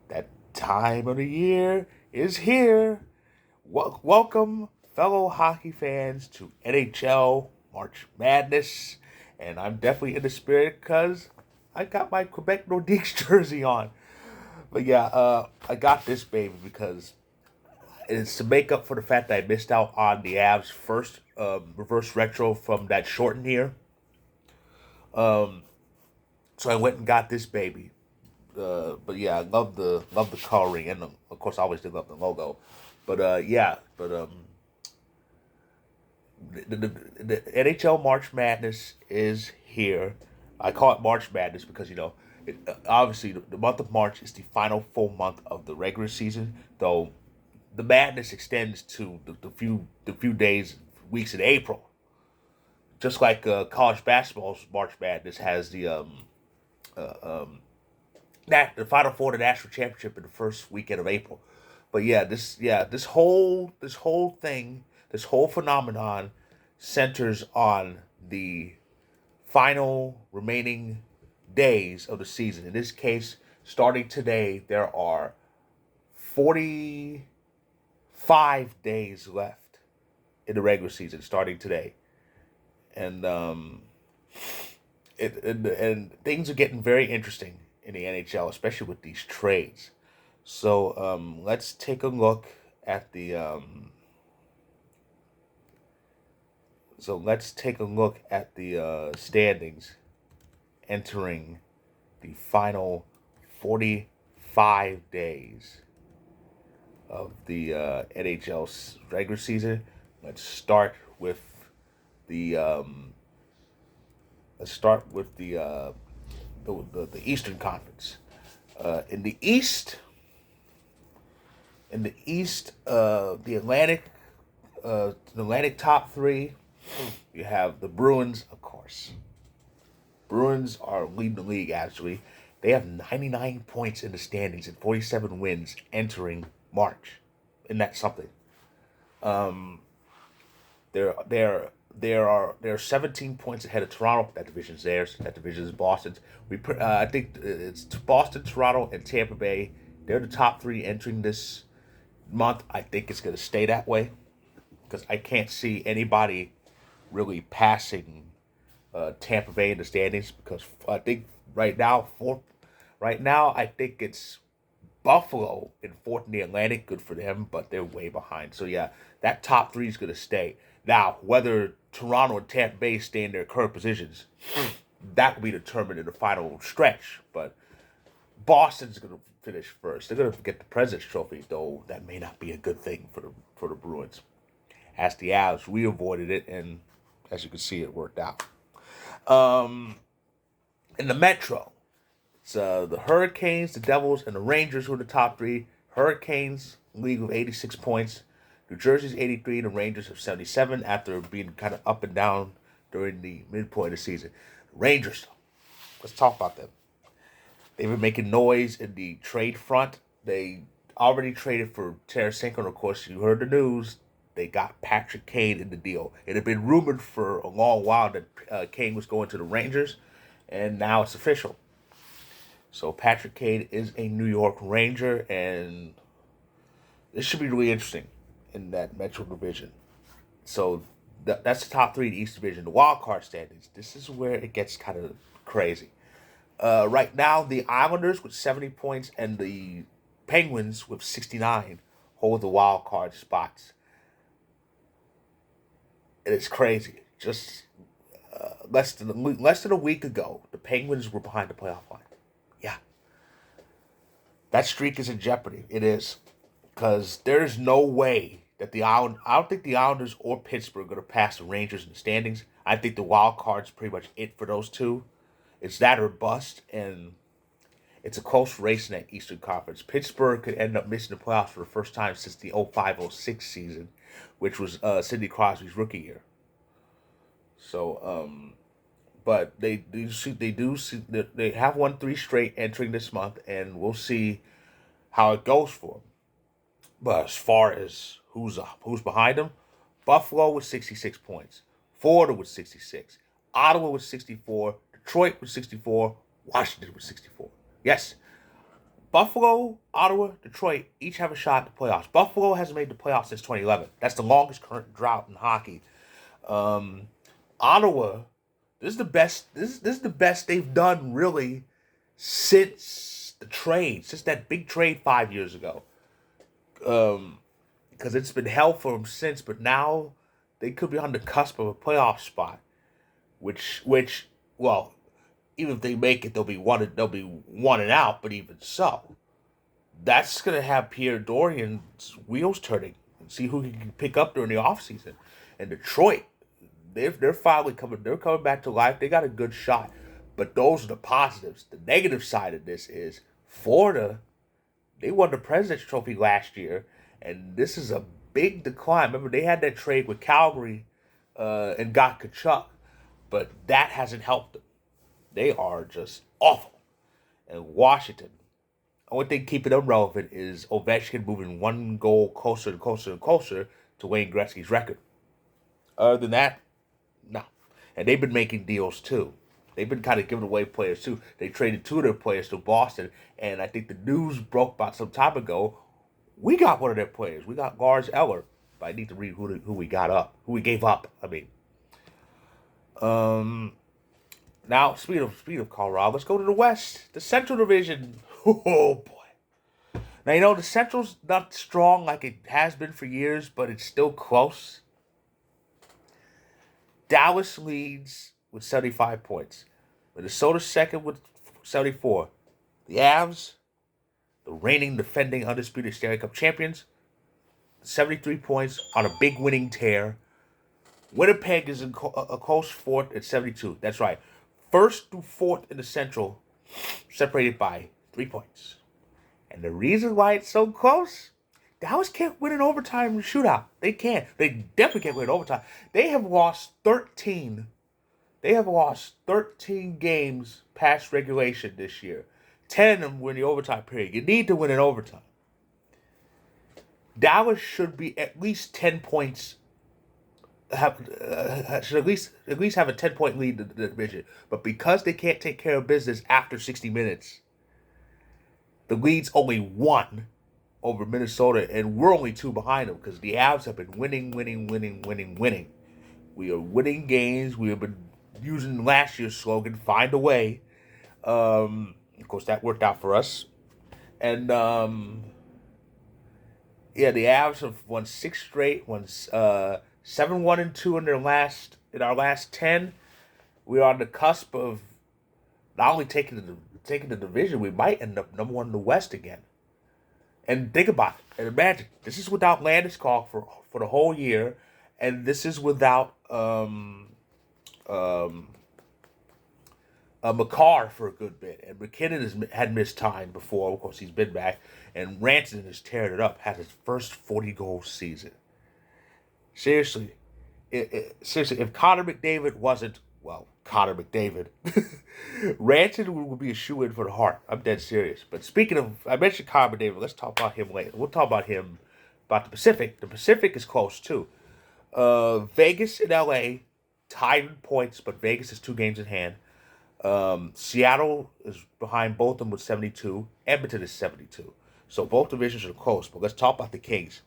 That time of the year is here. Welcome, fellow hockey fans, to NHL March Madness. And I'm definitely in the spirit because I got my Quebec Nordiques jersey on. But yeah, I got this baby because it's to make up for the fact that I missed out on the Avs' first reverse retro from that shortened year. Um, so I went and got this baby. But yeah, I love the coloring, and of course I always did love the logo. But yeah, but the NHL March Madness is here. I call it March Madness because obviously the month of March is the final full month of the regular season, though the madness extends to the few days, weeks in April. Just like college basketball's March Madness has the Final Four of the national championship in the first weekend of April. But this whole thing, this whole phenomenon centers on the final remaining days of the season. In this case, starting today, there are 45 days left in the regular season starting today. And and things are getting very interesting in the NHL, especially with these trades. So let's take a look at the standings entering the final 45 days of the NHL's regular season. Let's start with the the Eastern Conference. In the East, the Atlantic top three, you have the Bruins, of course. Bruins are leading the league. Actually, they have 99 points in the standings and 47 wins entering March. Isn't that something? Um, they're 17 points ahead of Toronto. That division's theirs. That division is Boston's. I think it's Boston, Toronto, and Tampa Bay. They're the top three entering this month. I think it's going to stay that way because I can't see anybody really passing Tampa Bay in the standings because I think right now I think it's Buffalo in fourth in the Atlantic, good for them, but they're way behind. So yeah, that top three is going to stay. Now, whether Toronto and Tampa Bay stay in their current positions, that will be determined in the final stretch. But Boston's going to finish first. They're going to get the President's Trophy, though that may not be a good thing for the Bruins. As the Avs, we avoided it, and as you can see, it worked out. Um, in the Metro, it's the Hurricanes, the Devils, and the Rangers who are the top three. Hurricanes league with 86 points. New Jersey's 83. The Rangers have 77 after being kind of up and down during the midpoint of the season. Rangers, let's talk about them. They've been making noise in the trade front. They already traded for Tarasenko, and of course, you heard the news. They got Patrick Kane in the deal. It had been rumored for a long while that Kane was going to the Rangers, and now it's official. So Patrick Kane is a New York Ranger, and this should be really interesting in that Metro division. So that's the top three in the East Division. The wild card standings. This is where it gets kind of crazy. Right now, the Islanders with 70 points and the Penguins with 69 hold the wild card spots. And it's crazy. Just less than a week ago, the Penguins were behind the playoff line. Yeah, that streak is in jeopardy. It is because there's no way that the Island. I don't think the Islanders or Pittsburgh are going to pass the Rangers in the standings. I think the wild card's pretty much it for those two. It's that or bust, and it's a close race in that Eastern Conference. Pittsburgh could end up missing the playoffs for the first time since the 05-06 season, which was Sidney Crosby's rookie year. So, but they have won three straight entering this month, and we'll see how it goes for them. But as far as who's behind them, Buffalo with 66 points, Florida with 66, Ottawa with 64, Detroit with 64, Washington with 64. Yes, Buffalo, Ottawa, Detroit each have a shot at the playoffs. Buffalo hasn't made the playoffs since 2011. That's the longest current drought in hockey. Ottawa, this is the best. This is the best they've done really since the trade, since that big trade 5 years ago. Because it's been hell for them since, but now they could be on the cusp of a playoff spot, which, well, even if they make it, they'll be one and out. But even so, that's gonna have Pierre Dorian's wheels turning and see who he can pick up during the offseason. And Detroit, they're finally coming. They're coming back to life. They got a good shot. But those are the positives. The negative side of this is Florida. They won the President's Trophy last year, and this is a big decline. Remember, they had that trade with Calgary and got Kachuk, but that hasn't helped them. They are just awful. And Washington, the only thing keeping them relevant is Ovechkin moving one goal closer and closer and closer to Wayne Gretzky's record. Other than that, no. And they've been making deals too. They've been kind of giving away players too. They traded 2 of their players to Boston, and I think the news broke about some time ago. We got one of their players. We got Lars Eller. But I need to read who we got up, who we gave up. I mean, now speed of Colorado, let's go to the West, the Central Division. Oh boy! Now the Central's not strong like it has been for years, but it's still close. Dallas leads with 75 points. Minnesota second with 74. The Avs, the reigning, defending, undisputed Stanley Cup champions, 73 points on a big winning tear. Winnipeg is a close fourth at 72. That's right. First through fourth in the Central, separated by 3 points. And the reason why it's so close, Dallas can't win an overtime shootout. They can't. They definitely can't win an overtime. They have lost 13. They have lost 13 games past regulation this year. 10 of them were in the overtime period. You need to win an overtime. Dallas should be at least 10 points. Should at least have a 10-point lead in the division. But because they can't take care of business after 60 minutes, the lead's only 1 over Minnesota, and we're only 2 behind them because the Avs have been winning. We are winning games. We have been using last year's slogan, find a way. Of course, that worked out for us. And, the Avs have won 6 straight, won 7-1-2 in our last 10. We are on the cusp of not only taking the division, we might end up number 1 in the West again. And think about it. And imagine, this is without Landeskog for the whole year, and this is without McCarr for a good bit. And McKinnon had missed time before. Of course, he's been back. And Rantanen has teared it up. Had his first 40-goal season. Seriously, if Connor McDavid wasn't, well, Connor McDavid, Rantanen would be a shoo-in for the Hart. I'm dead serious. But speaking of, I mentioned Connor McDavid. Let's talk about him later. We'll talk about him, about the Pacific. The Pacific is close, too. Vegas and LA tied in points, but Vegas is 2 games in hand. Seattle is behind both of them with 72. Edmonton is 72. So both divisions are close. But let's talk about the Kings.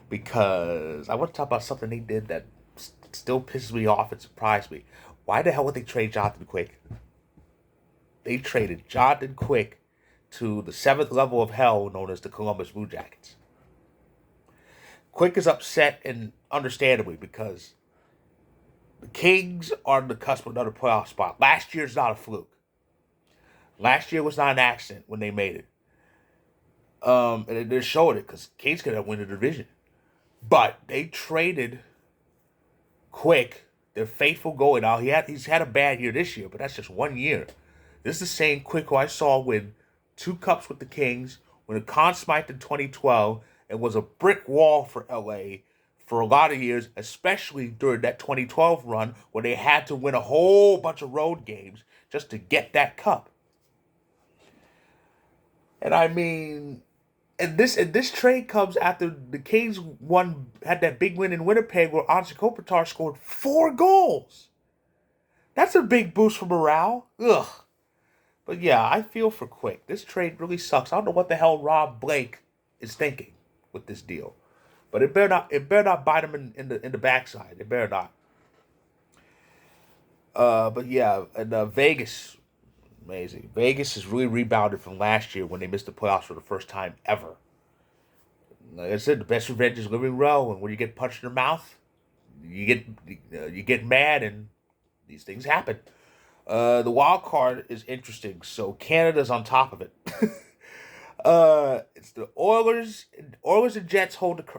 Because I want to talk about something they did that still pisses me off and surprised me. Why the hell would they trade Jonathan Quick? They traded Jonathan Quick to the 7th level of hell known as the Columbus Blue Jackets. Quick is upset, and understandably, because the Kings are on the cusp of another playoff spot. Last year's not a fluke. Last year was not an accident when they made it. And they're showing it because Kings could have won the division. But they traded Quick, their faithful goalie. Now, he's had a bad year this year, but that's just 1 year. This is the same Quick who I saw win 2 cups with the Kings, win a Conn Smythe in 2012, and was a brick wall for LA for a lot of years, especially during that 2012 run where they had to win a whole bunch of road games just to get that cup. And I mean, and this trade comes after the Kings had that big win in Winnipeg where Anze Kopitar scored 4 goals. That's a big boost for morale. Ugh. But yeah, I feel for Quick. This trade really sucks. I don't know what the hell Rob Blake is thinking with this deal. But it better not bite him in the backside. It better not. But yeah, and Vegas, amazing. Vegas has really rebounded from last year when they missed the playoffs for the first time ever. Like I said, the best revenge is living row, and when you get punched in the mouth, you get mad, and these things happen. The wild card is interesting. So Canada's on top of it. It's the Oilers. Oilers and Jets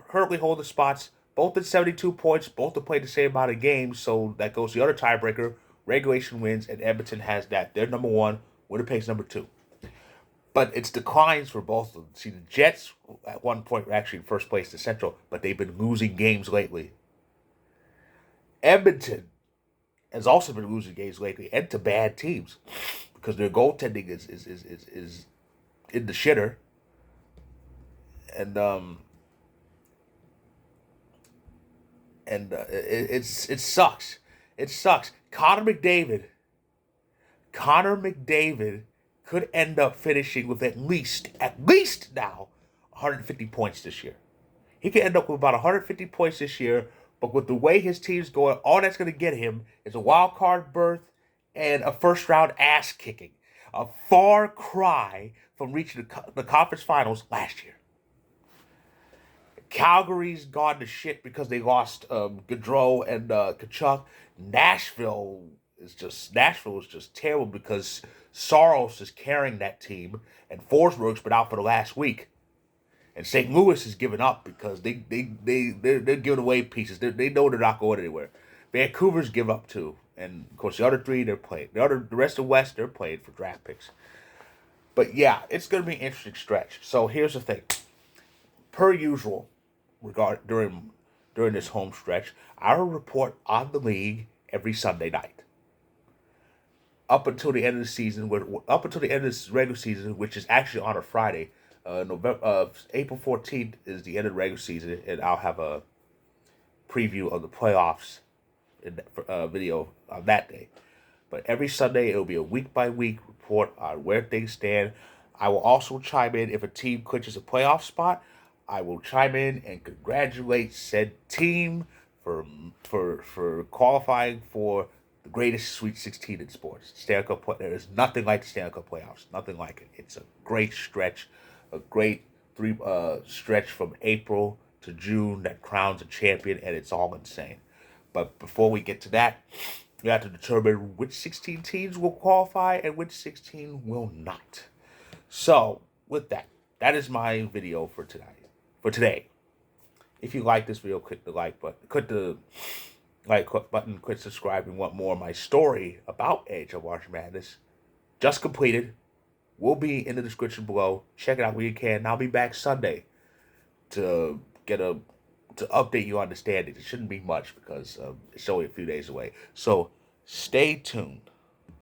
currently hold the spots. Both at 72 points. Both have played the same amount of games. So that goes to the other tiebreaker. Regulation wins, and Edmonton has that. They're number one. Winnipeg's number two. But it's declines for both of them. See, the Jets at one point were actually in first place in Central, but they've been losing games lately. Edmonton has also been losing games lately, and to bad teams, because their goaltending is in the shitter, and it sucks. It sucks. Connor McDavid could end up finishing with at least now 150 points this year. He could end up with about 150 points this year, but with the way his team's going, all that's going to get him is a wild card berth and a first round ass kicking. A far cry from reaching the conference finals last year. Calgary's gone to shit because they lost Gaudreau and Kachuk. Nashville is just terrible because Saros is carrying that team, and Forsberg's been out for the last week. And St. Louis is giving up because they're giving away pieces. They know they're not going anywhere. Vancouver's give up too, and of course the other three they're playing. The rest of West they're playing for draft picks. But yeah, it's going to be an interesting stretch. So here's the thing. Per usual, during this home stretch, I will report on the league every Sunday night. Up until the end of the season, up until the end of this regular season, which is actually on a Friday. April 14th is the end of the regular season, and I'll have a preview of the playoffs video on that day. But every Sunday, it'll be a week-by-week report on where things stand. I will also chime in if a team clinches a playoff spot. I will chime in and congratulate said team for qualifying for the greatest Sweet 16 in sports. Stanley Cup. There is nothing like the Stanley Cup playoffs. Nothing like it. It's a great stretch, a great stretch from April to June that crowns a champion, and it's all insane. But before we get to that, we have to determine which 16 teams will qualify and which 16 will not. So, with that, that is my video for today. If you like this video, click the like button, click subscribe, and want more of my story about NHL March Madness. Just completed. Will be in the description below. Check it out when you can. I'll be back Sunday to update you on the standings. It shouldn't be much because it's only a few days away. So stay tuned.